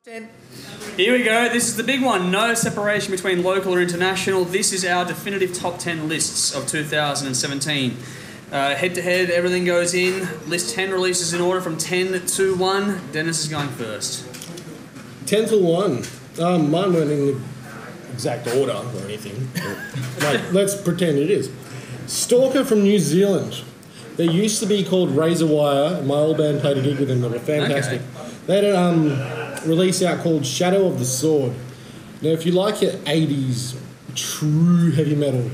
10. Here we go. This is the big one. No separation between local or international. This is our definitive top 10 lists of 2017. Head to head, everything goes in. List 10 releases in order from 10 to 1. Dennis is going first. 10 to 1. Mine weren't in the exact order or anything. Like, let's pretend it is. Stalker from New Zealand. They used to be called Razor Wire. My old band played a gig with them. They were fantastic. Okay. They had a release out called Shadow of the Sword. Now, if you like your 80s true heavy metal,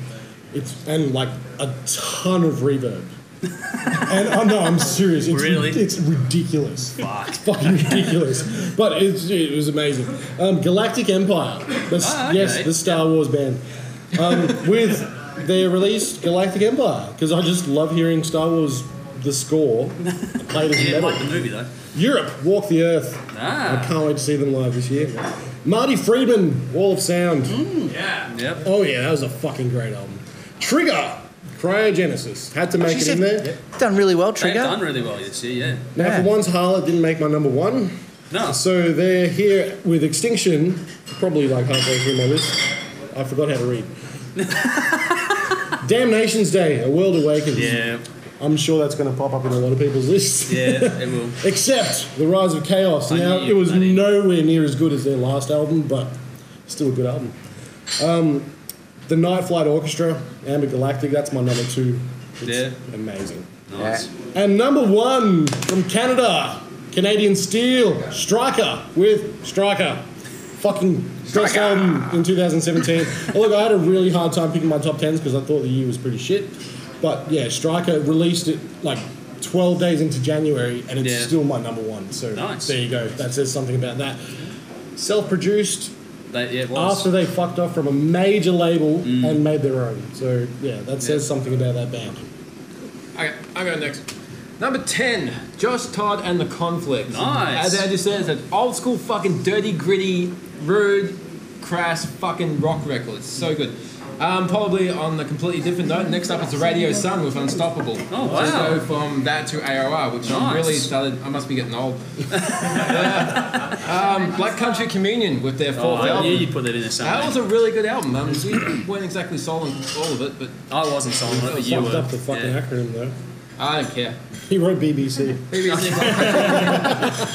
and like a ton of reverb. And no, I'm serious. It's really? It's ridiculous. Fuck. It's fucking ridiculous. But it was amazing. Galactic Empire. Yes, the Star Wars band. With their release, Galactic Empire. Because I just love hearing Star Wars, the score, played as metal. I like the movie, though. Europe, Walk the Earth. I can't wait to see them live this year. Marty Friedman, Wall of Sound. Yeah. Yep. Oh, yeah, that was a fucking great album. Trigger, Cryogenesis. Had to make it in there. Done really well, Trigger. They've done really well this year, yeah. Now, for once, Harlot didn't make my number one. No. So they're here with Extinction, probably like halfway through my list. I forgot how to read. Damnation's Day, A World Awakens. Yeah. I'm sure that's going to pop up in a lot of people's lists. Yeah, it will. Except The Rise of Chaos. Now, it was nowhere near as good as their last album, but still a good album. The Night Flight Orchestra, Amber Galactic, that's my number 2. It's amazing. Nice. And number 1 from Canada, Canadian Steel, Striker with Striker. Fucking best album in 2017. Look, I had a really hard time picking my top 10s because I thought the year was pretty shit. But yeah, Striker released it like 12 days into January and it's still my number 1. So there you go. That says something about that. Self-produced after they fucked off from a major label and made their own. So yeah, that says something about that band. Okay, I'll go next. Number 10, Josh Todd and the Conflict. Nice. As Andrew says, an old school fucking dirty, gritty, rude, crass fucking rock record. It's so good. Probably on a completely different note, next up is the Radio Sun with Unstoppable. Oh, wow. Just go from that to AOR, which I'm really started, I must be getting old. Black Country Communion with their 4th album. Yeah, you put that in there somewhere. That was a really good album. We weren't exactly sold on all of it, but... I wasn't sold on it, but you fucked were. up the fucking acronym though. I don't care. He wrote BBC.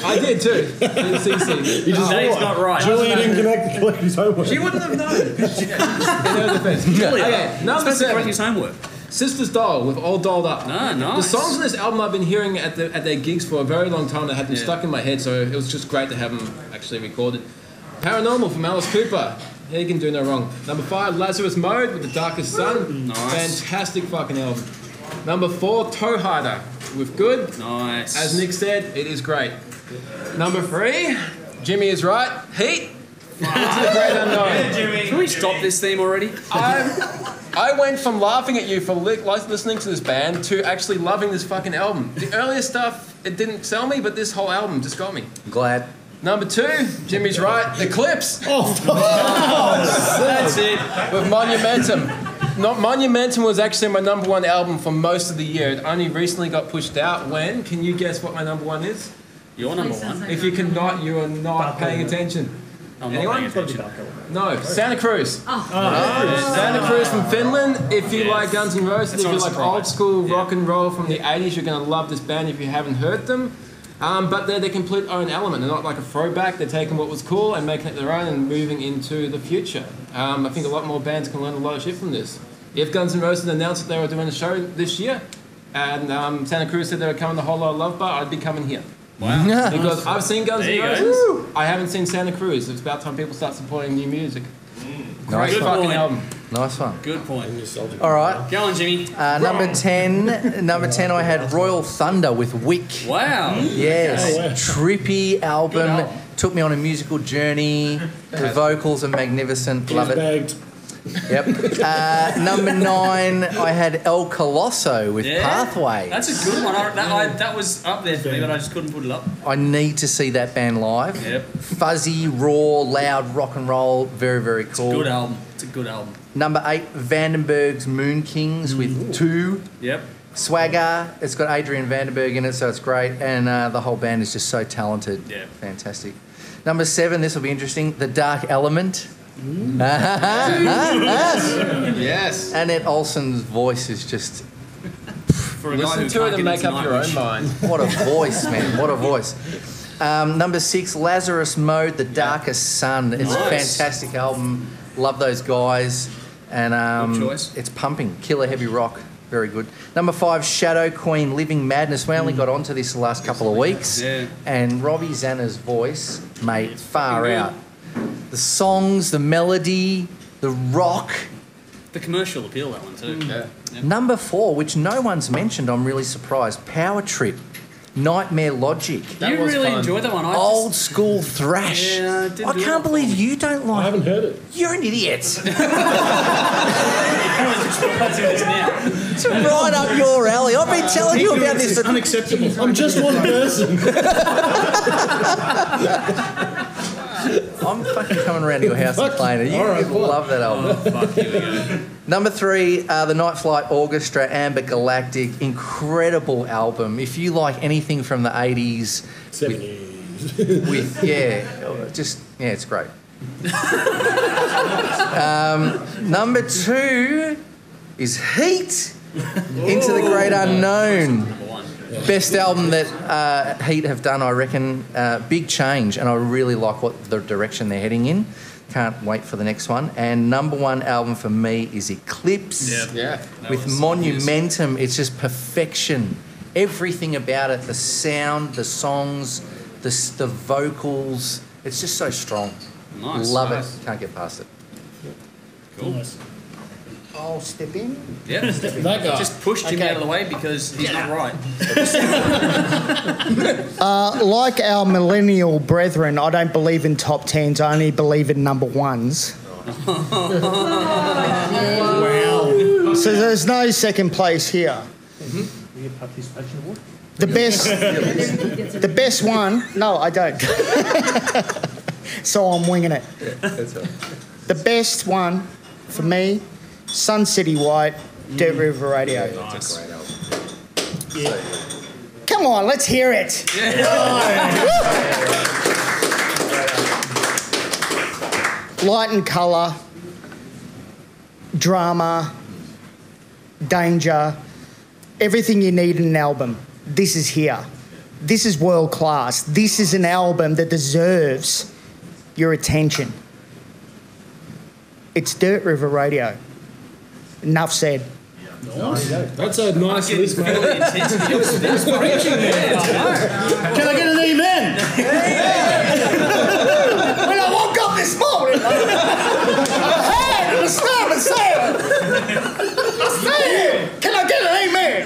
I did too. BBC. Dave's not right. Julie didn't connect the collector's homework. She wouldn't have known. In her defense. Okay, number 7. His homework. Sisters Doll with All Dolled Up. Nice. The songs on this album I've been hearing at their gigs for a very long time. They had them stuck in my head, so it was just great to have them actually recorded. Paranormal from Alice Cooper. Yeah, you can do no wrong. Number 5, Lazarus Mode with The Darkest Sun. Nice. Fantastic fucking album. Number 4, Toe Hider with Good. Nice. As Nick said, it is great. Number 3, Jimmy is Right. Heat. Into the Great Unknown. Can we stop this theme already? I went from laughing at you for listening to this band to actually loving this fucking album. The earlier stuff, it didn't sell me, but this whole album just got me. Glad. Number 2, Jimmy's Right. Eclipse. That's it. With Monumentum. Monumentum was actually my number 1 album for most of the year. It only recently got pushed out. When? Can you guess what my number 1 is? Your number 1? If you cannot, you are not paying attention. I'm not paying attention. No, Santa Cruz. Santa Cruz from Finland. If you like Guns N' Roses, if you like old school rock and roll from the 80s, you're going to love this band if you haven't heard them. But they're their complete own element. They're not like a throwback. They're taking what was cool and making it their own and moving into the future. I think a lot more bands can learn a lot of shit from this. If Guns N' Roses announced that they were doing a show this year, and Santa Cruz said they were coming to Whole Lotta Love Bar, I'd be coming here. Wow. Because I've seen Guns N' Roses. I haven't seen Santa Cruz. It's about time people start supporting new music. Great fucking album. Nice one. Good point. All right. Go on, Jimmy. Number 10, I had Royal Thunder with Wick. Wow. Yes. Okay. Trippy album. Took me on a musical journey. The vocals are magnificent. Love it. Bagged. Yep. Number 9, I had El Colosso with Pathway. That's a good one. That was up there for me, but I just couldn't put it up. I need to see that band live. Yep. Fuzzy, raw, loud rock and roll. Very, very cool. It's a good album. It's a good album. Number 8, Vandenberg's Moon Kings with 2. Yep. Swagger. It's got Adrian Vandenberg in it, so it's great. And the whole band is just so talented. Yeah. Fantastic. Number 7, this will be interesting. The Dark Element. Yes. Annette Olsen's voice is just... For a guy Listen who to it can't and get make into up your own Nightwish. mind. What a voice, man. What a voice. Number 6, Lazarus Mode, The Darkest Sun. It's a Nice. fantastic album. Love those guys. And Good choice. it's pumping. Killer heavy rock. Very good. Number 5, Shadow Queen, Living Madness. We only got onto this the last couple of weeks. Yeah. And Robbie Zanna's voice, mate, far fucking out. The songs, the melody, the rock. The commercial appeal, that one too. Yeah. Number 4, which no one's mentioned, I'm really surprised. Power Trip, Nightmare Logic. That You was really fun. enjoyed that one. Old school thrash. Yeah, I didn't I do can't that believe you don't I like haven't heard it. You're an idiot. Everyone's just realising this now. It's right up your alley. I've been telling you about this. For... Unacceptable. I'm just one person. I'm fucking coming around to your house and playing it. You All right, people fine. love that album. Oh, fuck, here we go. Number 3, the Night Flight Orchestra, Amber Galactic. Incredible album. If you like anything from the 80s, 70s. with it's great. Number 2 is Heat, Into the Great Unknown. Number 1. Best album that Heat have done, I reckon. Big change, and I really like what the direction they're heading in. Can't wait for the next one. And number 1 album for me is Eclipse. Yeah. With Monumentum, it's just perfection. Everything about it, the sound, the songs, the vocals, it's just so strong. Nice. Love Nice. it. Can't get past it. Cool. I'll step in. Yeah. That guy. Just pushed him Okay. out of the way because he's not right. Like our millennial brethren, I don't believe in top 10s. I only believe in number 1s. Wow. So there's no second place here. The best one. No, I don't. So I'm winging it. The best one for me, Sun City White, Dirt River Radio. Nice. Come on, let's hear it. Light and colour, drama, danger, everything you need in an album. This is here. This is world class. This is an album that deserves your attention. It's Dirt River Radio. Enough said. That's a nice list, mate. The intensity of this preaching there. Can I get an amen? When I woke up this morning, I had to stop and say it. I said, can I get an amen?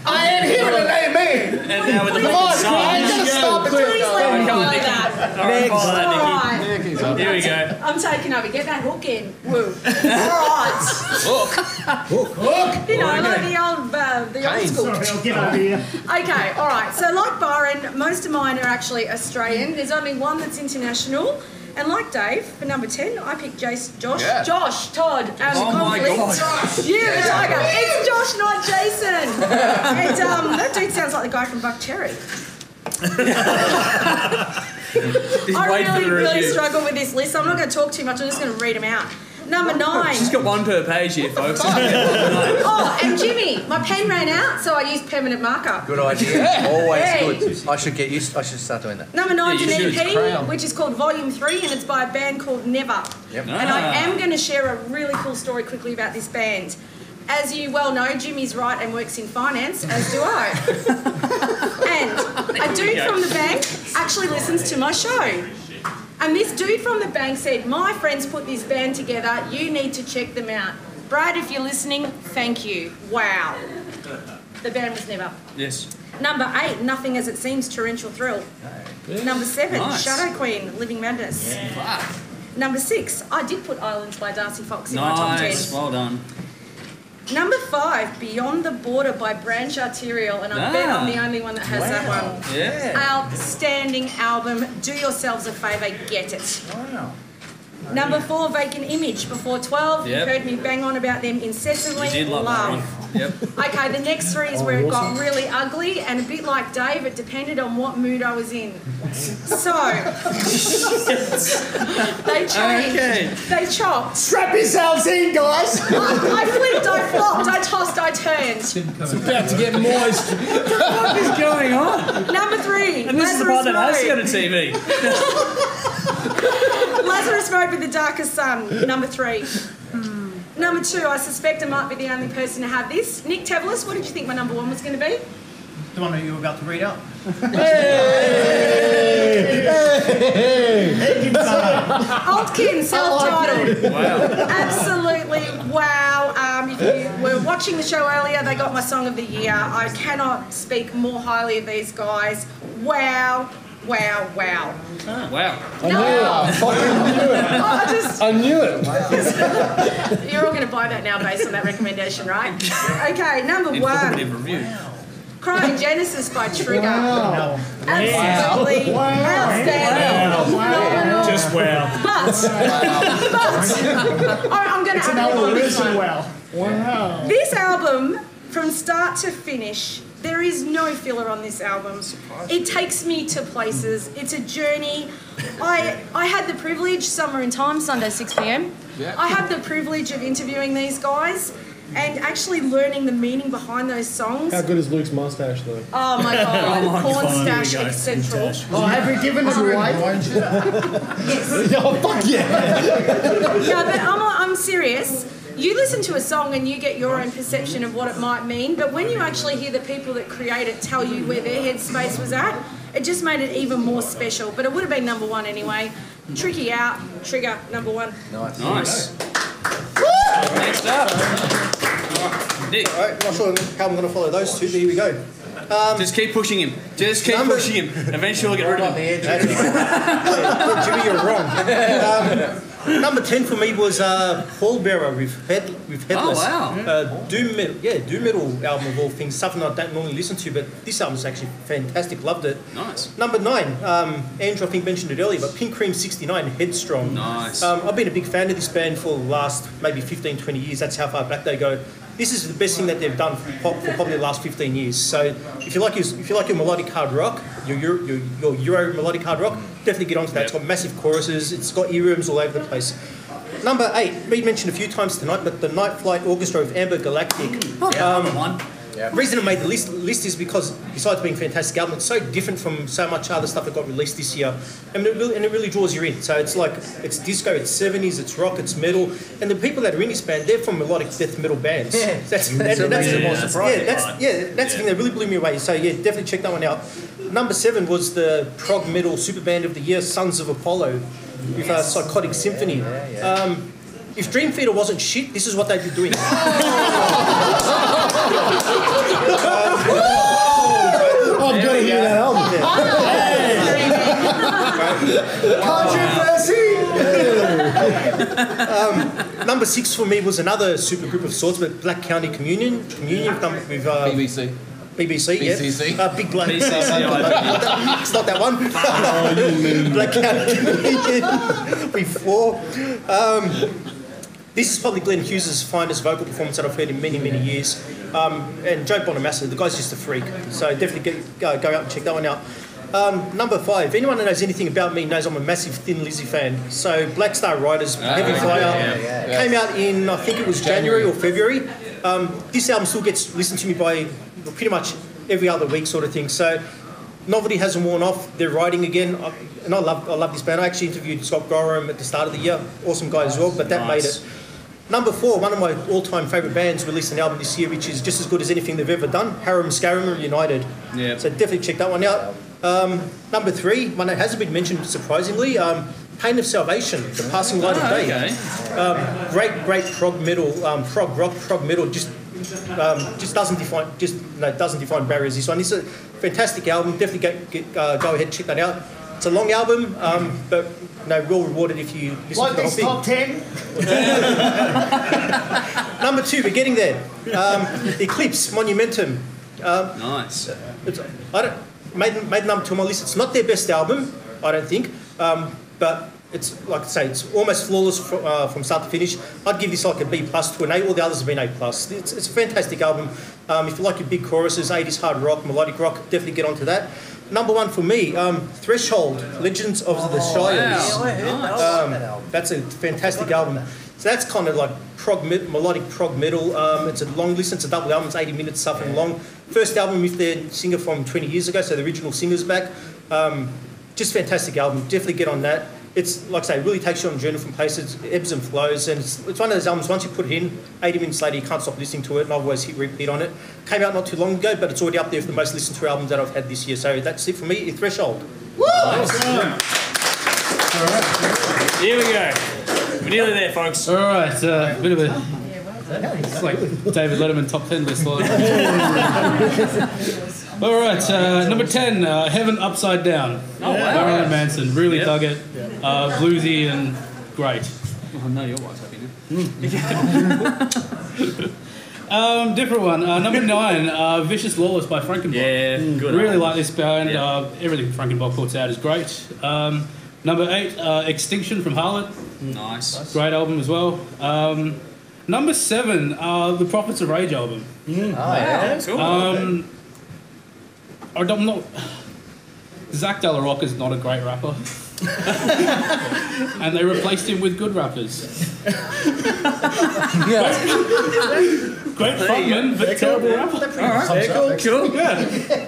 I ain't hearing an amen. And now with the Come on, I ain't gonna stop and Please do let me that. follow that. All right, follow that, Nikki. Alright, Here we go. I'm taking over. Get that hook in. Woo. Alright. You know, like the old school. I'll get over here. Okay, alright. So like Byron, most of mine are actually Australian. There's only one that's international. And like Dave, for number 10, I picked Josh, Yeah. Todd, Oh my Conflict. God. Yeah, the tiger. It's Josh, not Jason. And that dude sounds like the guy from Buck Cherry. Just I wait for the really review. struggle with this list, so I'm not going to talk too much. I'm just going to read them out. Number 9. She's got one per page here, folks. Oh, and Jimmy, my pen ran out, so I used permanent marker. Good idea. Always Hey. good. I should start doing that. Number 9 Yeah, is you an should. EP, Crown. which is called Volume 3, and it's by a band called Never. Yep. And I am going to share a really cool story quickly about this band. As you well know, Jimmy's right and works in finance, as do I. And a dude from the bank actually listens to my show. And this dude from the bank said, my friends put this band together, you need to check them out. Brad, if you're listening, thank you. Wow. The band was Never. Yes. Number 8, Nothing As It Seems, Torrential Thrill. Number 7, Nice. Shadow Queen, Living Madness. Fuck. Number 6, I did put Islands by Darcy Fox in my top 10. Nice. Well done. Number 5, Beyond the Border by Branch Arterial, and I bet I'm the only one that has that one. Yeah. Outstanding album. Do yourselves a favour, get it. Wow. Number 4, Vacant Image. Before 12, Yep. you've heard me bang on about them incessantly. You did love that one. Yep. Okay, the next 3 is where it got really ugly, and a bit like Dave, it depended on what mood I was in. So, they changed. Okay. They chopped. Strap yourselves in, guys. I flipped, I flopped, I tossed, I turned. It's about to get moist. What is going on? Number 3, And this is the part that has to go to TV. Lazarus Road with the Darkest Sun. Number 3. Number 2, I suspect I might be the only person to have this. Nick Tevlis, what did you think my number 1 was going to be? The one that you were about to read out. Altkin, self-titled. Wow. Absolutely wow. If you were watching the show earlier, they got my Song of the Year. I cannot speak more highly of these guys. Wow, wow, wow. Wow. I knew it. You're all going to buy that now based on that recommendation, right? Okay, number 1. Informative review. Crying Genesis by Trigger. Absolutely outstanding. Phenomenal. Just wow. But I'm going to add a Listen, wow. Wow. This album, from start to finish, there is no filler on this album. It takes me to places. It's a journey. I had the privilege, Summer in Time, Sunday 6 p.m. Yeah. I had the privilege of interviewing these guys and actually learning the meaning behind those songs. How good is Luke's mustache, though? Oh my god, Porn God, Stash here we go. Central. Oh, have you given it away? Oh, fuck yeah. Yeah, but I'm serious. You listen to a song and you get your own perception of what it might mean, but when you actually hear the people that create it tell you where their headspace was at, it just made it even more special. But it would have been number 1 anyway. Tricky out, Trigger, number 1. Nice. Next up. Nick. Alright, not sure how I'm going to follow those two, but here we go. Just keep pushing him. Just keep pushing him. Eventually we'll get rid of him. Jimmy, you're wrong. Number 10 for me was Pallbearer with Headless. Oh, wow. Doom metal album of all things, something I don't normally listen to, but this album's actually fantastic, loved it. Nice. Number 9, Andrew I think mentioned it earlier, but Pink Cream 69, Headstrong. Nice. I've been a big fan of this band for the last maybe 15, 20 years, that's how far back they go. This is the best thing that they've done for probably the last 15 years. So if you like your melodic hard rock, your Euro melodic hard rock, definitely get onto that. It's got massive choruses, it's got earworms all over the place. Number 8, we mentioned a few times tonight, but the Night Flight Orchestra of Amber Galactic. Number 1. The reason I made the list is because, besides being a fantastic album, it's so different from so much other stuff that got released this year, and it really draws you in. So it's like, it's disco, it's 70s, it's rock, it's metal, and the people that are in this band, they're from melodic death metal bands. Yeah. That's the thing that really blew me away. So yeah, definitely check that one out. Number 7 was the prog metal super band of the year, Sons of Apollo, with Psychotic Symphony. If Dream Theater wasn't shit, this is what they'd be doing. I'm going to hear that album. Controversy! Number 6 for me was another super group of sorts, but Black County Communion with BBC. BBC, BCC. yeah. Big Black. BCC, It's not that one. Black County Communion with 4. This is probably Glenn Hughes' finest vocal performance that I've heard in many, many years. And Joe Bonamassa, the guy's just a freak. So definitely go out and check that one out. Number 5, anyone that knows anything about me knows I'm a massive Thin Lizzy fan. So Black Star Riders, Heavy Fire, came out in, I think it was January or February. This album still gets listened to me by pretty much every other week sort of thing. So novelty hasn't worn off, they're riding again. And I love this band. I actually interviewed Scott Gorham at the start of the year. Awesome guy as well, but that made it. Number 4, one of my all-time favourite bands released an album this year which is just as good as anything they've ever done, Harum Scarum United. Yeah. So definitely check that one out. Number 3, one that hasn't been mentioned surprisingly, Pain of Salvation, The Passing Light of Day. Okay. Great prog metal, prog rock, prog metal, just doesn't define barriers. This one, it's a fantastic album. Definitely go ahead and check that out. It's a long album, but well rewarded if you listen to the whole thing. Top 10? Number 2, we're getting there. Eclipse, Monumentum. Nice. Made number 2 on my list. It's not their best album, I don't think, but it's like I say, it's almost flawless from start to finish. I'd give this like a B+ to an A. All the others have been A+. It's a fantastic album. If you like your big choruses, 80s hard rock, melodic rock, definitely get onto that. Number one for me, Threshold, Legends of the Shires. Wow. That's a fantastic album. So that's kind of like melodic prog metal. It's a long listen. It's a double album. It's 80 minutes, something long. First album with their singer from 20 years ago, so the original singer's back. Just fantastic album. Definitely get on that. It's, like I say, it really takes you on a journey from places, ebbs and flows, and it's one of those albums, once you put it in, 80 minutes later you can't stop listening to it, and I've always hit repeat on it. Came out not too long ago, but it's already up there for the most listened to albums that I've had this year, so that's it for me, Threshold. Woo! Nice. All right. Here we go. We're nearly there, folks. All right, bit of a... It's like David Letterman top 10 list. All right, number 10, Heaven Upside Down. Oh, wow. Marilyn Manson, really dug it. Bluesy and great. Oh, no, your wife's happy now. Different one. Number 9, Vicious Lawless by Frankenbach. Yeah, good. Really like this band. Everything Frankenbach puts out is great. Number 8, Extinction from Harlot. Nice. Great album as well. Number 7, the Prophets of Rage album. Cool. I'm not. Zach De La Rocca is not a great rapper. And they replaced him with good rappers. Great frontman, but terrible rapper. Cool. Yeah.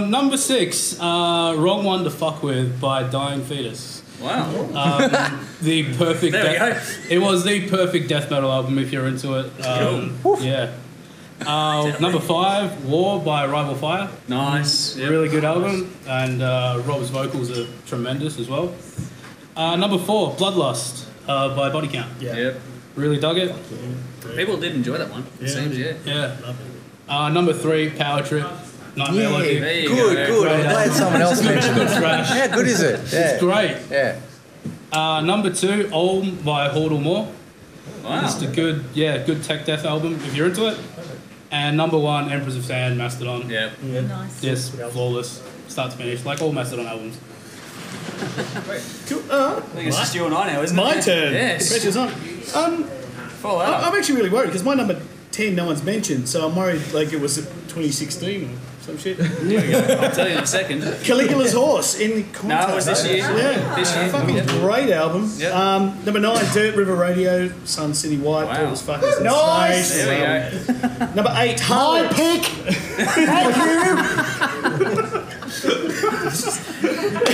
Number 6, Wrong One to Fuck With by Dying Fetus. Wow. The perfect. There we go. It was the perfect death metal album if you're into it. Yeah. Number 5, War by Rival Fire. Nice. Yep. Really good album, and Rob's vocals are tremendous as well. Number 4, Bloodlust by Body Count. Yep. Really dug it. People did enjoy that one. It seems, Yeah. Number 3, Power Trip. Nightmare Logic. There you Good. go. I'm glad someone else mentioned it. Thrash. How good is it? Yeah. It's great. Yeah. Number 2, Olm by Hordle Moore. Wow. Just a good tech death album if you're into it. And number 1, Emperors of Sand, Mastodon. Yep. Nice. Yes, flawless, start to finish, like all Mastodon albums. Cool. I think it's just you and I now, isn't it? My turn. Yes. Pressure's on. Fall out. I'm actually really worried because my number 10 no one's mentioned, so I'm worried like it was 2016 or some shit. I'll tell you in a second. Caligula's Horse in contact. No, it was this year. Yeah. This year. Fucking great album. Yep. Number 9, Dirt River Radio, Sun City White, Wow. Paul as fuck is in Nice. space. There we go. Number 8, My Harlot. pick.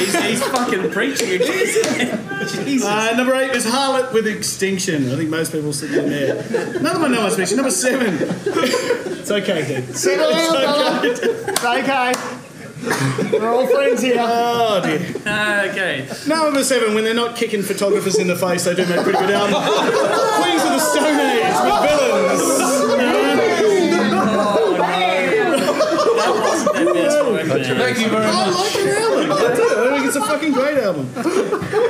Thank He's fucking preaching again. Jesus. Number 8 is Harlot with Extinction. I think most people sit in there. Another one no one's mentioned. Number 7. It's okay, dude. you. Settle down, fella. It's okay. We're all friends here. Oh dear. Okay. Number 7, when they're not kicking photographers in the face, they do make a pretty good album. Queens of the Stone Age with Villains. Thank you very I much. like the album. I do. I think it's a fucking great album.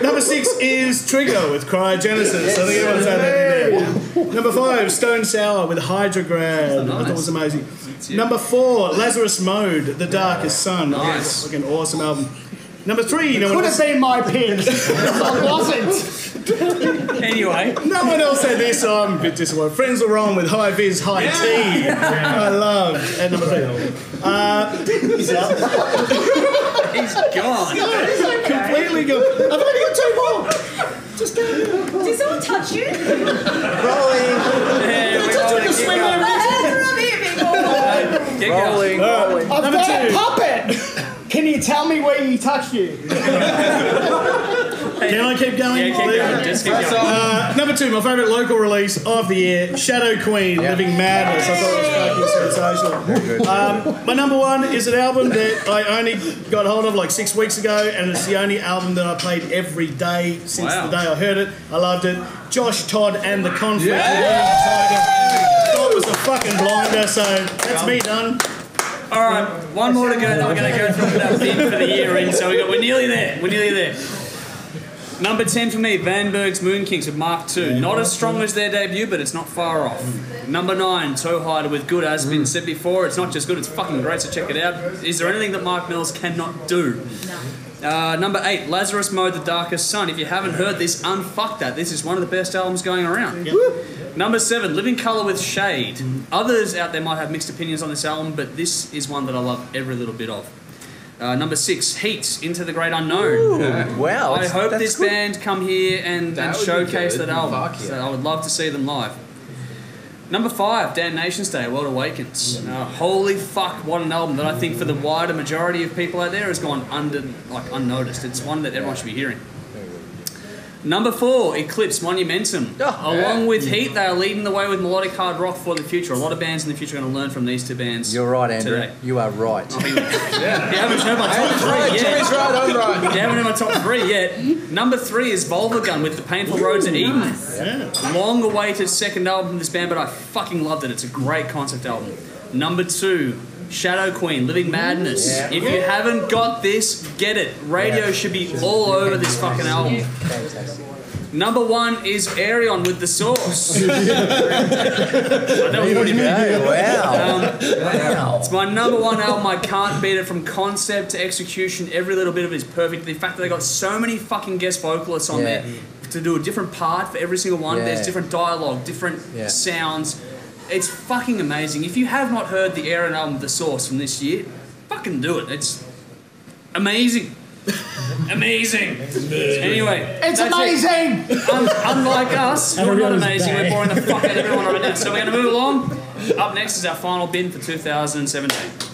Number 6 is Trigger with Cryogenesis. I think everyone's had that in there. Number 5, Stone Sour with Hydrograd. I thought it was amazing. Number 4, Lazarus Mode, The Darkest Sun. Nice. Fucking awesome album. Number 3, no Could one have else, been my pick. It wasn't. Anyway. no one else had this, so I'm a bit disappointed. Friends Are Wrong with High Vis High Tea. I love. And number 3. He's gone. Completely gone. I've only got 2 more. Just go. Did someone touch you? Rolling. Yeah, we Just want took a to swing keep over. My hands are up here, people. going. Rolling. Rolling. I've Number got a 2. puppet. Can you tell me where he touched you? Can I keep going? Yeah, keep going. Just keep going. Number 2, my favourite local release of the year, Shadow Queen, Living Madness. I thought it was fucking sensational. My number 1 is an album that I only got hold of like 6 weeks ago, and it's the only album that I played every day since the day I heard it. I loved it. Josh Todd and the Conflict. Thought it was a fucking blinder, so that's me done. All right, one more to go. Then we're going to go through that thing for the year in. So we're nearly there. We're nearly there. Number 10 for me, Van Berg's Moon Kings with Mark II. Not as strong as their debut, but it's not far off. Number 9, Toe Hider with Good. As been said before, it's not just good, it's fucking great, so check it out. Is there anything that Mark Mills cannot do? No. Number 8, Lazarus Mode, The Darkest Sun. If you haven't heard this, unfuck that. This is one of the best albums going around. Yep. Number 7, Living Colour with Shade. Others out there might have mixed opinions on this album, but this is one that I love every little bit of. Number 6, Heat, Into the Great Unknown. Wow. I hope this band come here and showcase that album. Fuck yeah. So I would love to see them live. Number 5, Damnation's Day, World Awakens. Holy fuck, what an album that I think for the wider majority of people out there has gone unnoticed. It's one that everyone should be hearing. Number 4, Eclipse, Monumentum. Along with Heat, they are leading the way with melodic hard rock for the future. A lot of bands in the future are going to learn from these two bands. You're right, Andrew. Today. You are right. You haven't heard my top 3 yet. Jimmy's right, I'm right. You haven't heard my top 3 yet. Number 3 is Vulvagun with The Painful Road to Eden. Long-awaited second album from this band, but I fucking loved it. It's a great concept album. Number 2, Shadow Queen, Living Madness. If you haven't got this, get it. Radio should be all over this fucking album. Number 1 is Aerion with The Source. Wow. It's my number 1 album. I can't beat it from concept to execution. Every little bit of it is perfect. The fact that they got so many fucking guest vocalists on there to do a different part for every single one. There's different dialogue, different sounds. It's fucking amazing. If you have not heard the Aerion album, The Source, from this year, fucking do it. It's amazing. Amazing. Anyway, It's amazing. Unlike us, we're not amazing. We're boring the fuck out of everyone right now. So we're going to move along. Up next is our final bin for 2017.